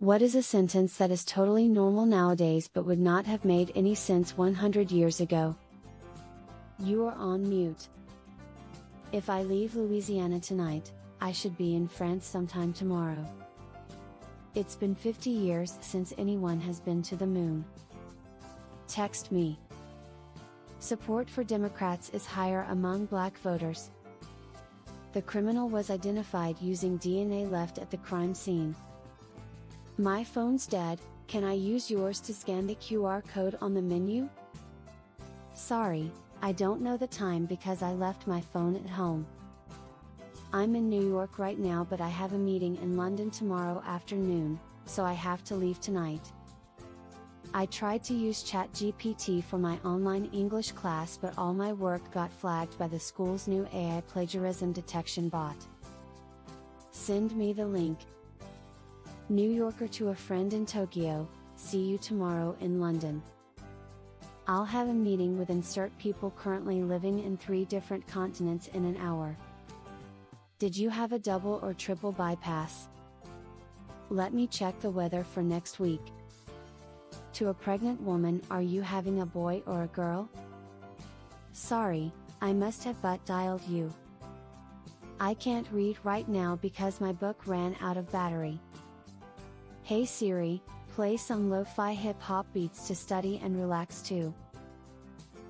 What is a sentence that is totally normal nowadays but would not have made any sense 100 years ago? You are on mute. If I leave Louisiana tonight, I should be in France sometime tomorrow. It's been 50 years since anyone has been to the moon. Text me. Support for Democrats is higher among black voters. The criminal was identified using DNA left at the crime scene. My phone's dead, can I use yours to scan the QR code on the menu? Sorry, I don't know the time because I left my phone at home. I'm in New York right now, but I have a meeting in London tomorrow afternoon, so I have to leave tonight. I tried to use ChatGPT for my online English class, but all my work got flagged by the school's new AI plagiarism detection bot. Send me the link. New Yorker to a friend in Tokyo, see you tomorrow in London. I'll have a meeting with insert people currently living in 3 different continents in an hour. Did you have a double or triple bypass? Let me check the weather for next week. To a pregnant woman, are you having a boy or a girl? Sorry, I must have butt dialed you. I can't read right now because my book ran out of battery. Hey Siri, play some lo-fi hip-hop beats to study and relax to.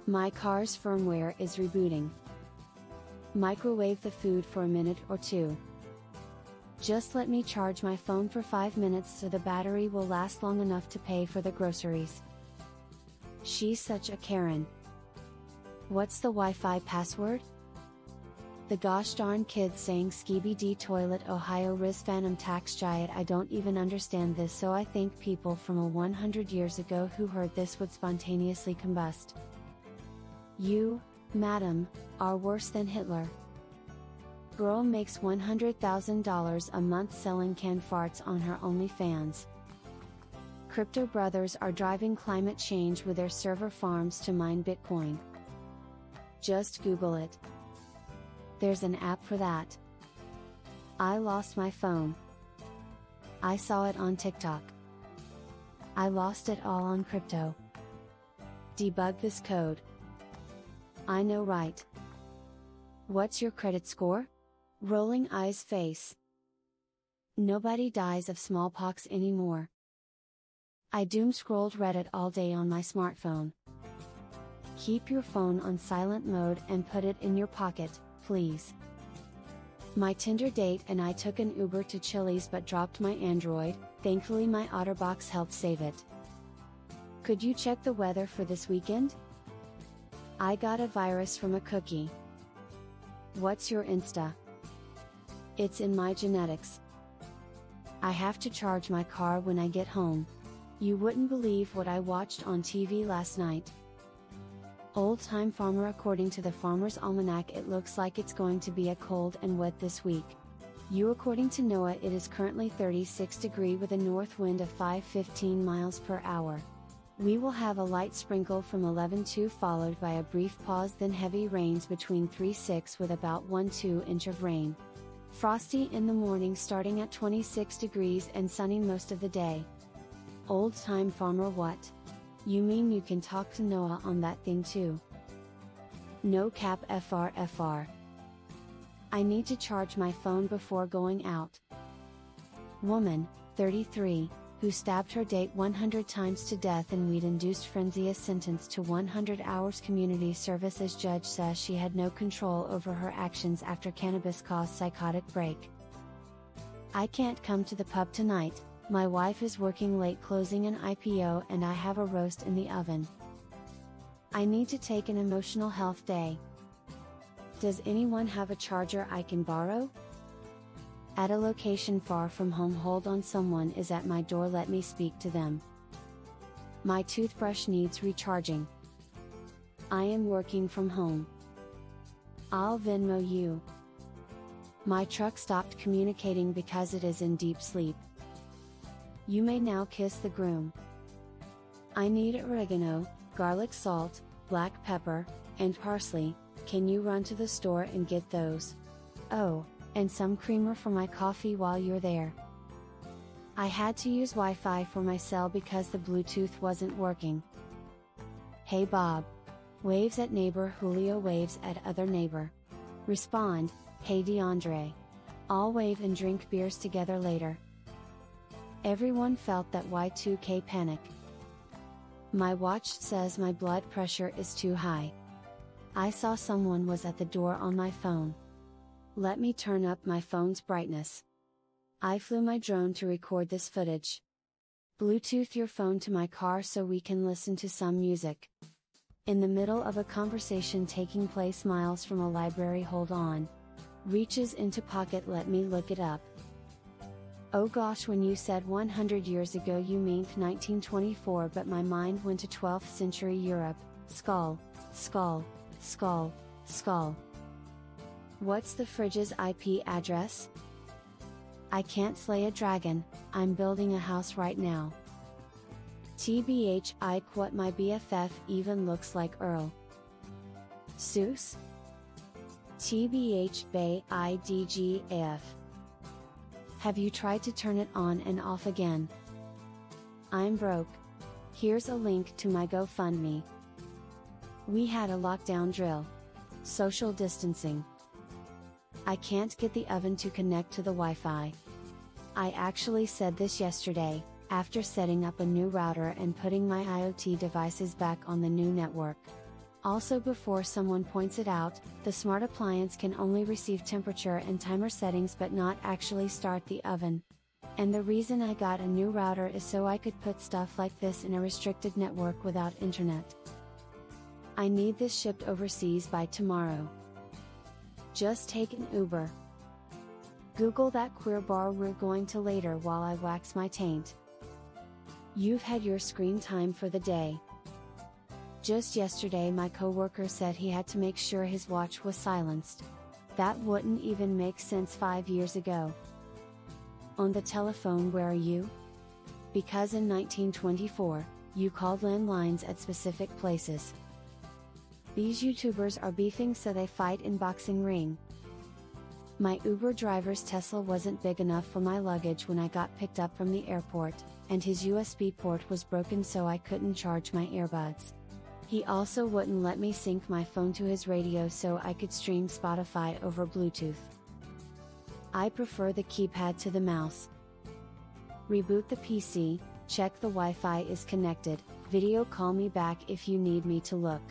My car's firmware is rebooting. Microwave the food for a minute or 2. Just let me charge my phone for 5 minutes so the battery will last long enough to pay for the groceries. She's such a Karen. What's the Wi-Fi password? The gosh darn kids saying skibidi toilet Ohio Riz Phantom Tax Giant. I don't even understand this, so I think people from a 100 years ago who heard this would spontaneously combust. You, madam, are worse than Hitler. Girl makes $100,000 a month selling canned farts on her OnlyFans. Crypto brothers are driving climate change with their server farms to mine Bitcoin. Just Google it. There's an app for that. I lost my phone. I saw it on TikTok. I lost it all on crypto. Debug this code. I know, right? What's your credit score? Rolling eyes face. Nobody dies of smallpox anymore. I doom scrolled Reddit all day on my smartphone. Keep your phone on silent mode and put it in your pocket, please. My Tinder date and I took an Uber to Chili's but dropped my Android. Thankfully my OtterBox helped save it. Could you check the weather for this weekend? I got a virus from a cookie. What's your Insta? It's in my genetics. I have to charge my car when I get home. You wouldn't believe what I watched on TV last night. Old Time Farmer. According to the Farmer's Almanac, it looks like it's going to be a cold and wet this week. You. According to NOAA, it is currently 36 degrees with a north wind of 5-15 miles per hour. We will have a light sprinkle from 11-2 followed by a brief pause, then heavy rains between 3-6 with about 1-2 inch of rain. Frosty in the morning starting at 26 degrees and sunny most of the day. Old Time Farmer. What? You mean you can talk to NOAA on that thing too? No cap. FR. I need to charge my phone before going out. Woman, 33, who stabbed her date 100 times to death in weed-induced frenzy is sentenced to 100 hours community service as judge says she had no control over her actions after cannabis caused psychotic break. I can't come to the pub tonight. My wife is working late closing an IPO and I have a roast in the oven. I need to take an emotional health day. Does anyone have a charger I can borrow? At a location far from home. Hold on, someone is at my door, let me speak to them. My toothbrush needs recharging. I am working from home. I'll Venmo you. My truck stopped communicating because it is in deep sleep. You may now kiss the groom. I need oregano, garlic salt, black pepper, and parsley. Can you run to the store and get those? Oh, and some creamer for my coffee while you're there. I had to use Wi-Fi for my cell because the Bluetooth wasn't working. Hey Bob. Waves at neighbor. Julio waves at other neighbor. Respond, hey DeAndre. All wave and drink beers together later. Everyone felt that Y2K panic. My watch says my blood pressure is too high. I saw someone was at the door on my phone. Let me turn up my phone's brightness. I flew my drone to record this footage. Bluetooth your phone to my car so we can listen to some music. In the middle of a conversation taking place miles from a library. Hold on. Reaches into pocket. Let me look it up. Oh gosh, when you said 100 years ago you meant 1924, but my mind went to 12th century Europe. Skull, skull, skull, skull. What's the fridge's IP address? I can't slay a dragon, I'm building a house right now. TBH, Ike, what, my BFF even looks like Earl. Seuss? TBH, Bay, IDGAF. Have you tried to turn it on and off again? I'm broke. Here's a link to my GoFundMe. We had a lockdown drill. Social distancing. I can't get the oven to connect to the Wi-Fi. I actually said this yesterday, after setting up a new router and putting my IoT devices back on the new network. Also, before someone points it out, the smart appliance can only receive temperature and timer settings but not actually start the oven. And the reason I got a new router is so I could put stuff like this in a restricted network without internet. I need this shipped overseas by tomorrow. Just take an Uber. Google that queer bar we're going to later while I wax my taint. You've had your screen time for the day. Just yesterday my coworker said he had to make sure his watch was silenced. That wouldn't even make sense 5 years ago. On the telephone, where are you? Because in 1924, you called landlines at specific places. These YouTubers are beefing so they fight in boxing ring. My Uber driver's Tesla wasn't big enough for my luggage when I got picked up from the airport, and his USB port was broken so I couldn't charge my earbuds. He also wouldn't let me sync my phone to his radio so I could stream Spotify over Bluetooth. I prefer the keypad to the mouse. Reboot the PC, check the Wi-Fi is connected, video call me back if you need me to look.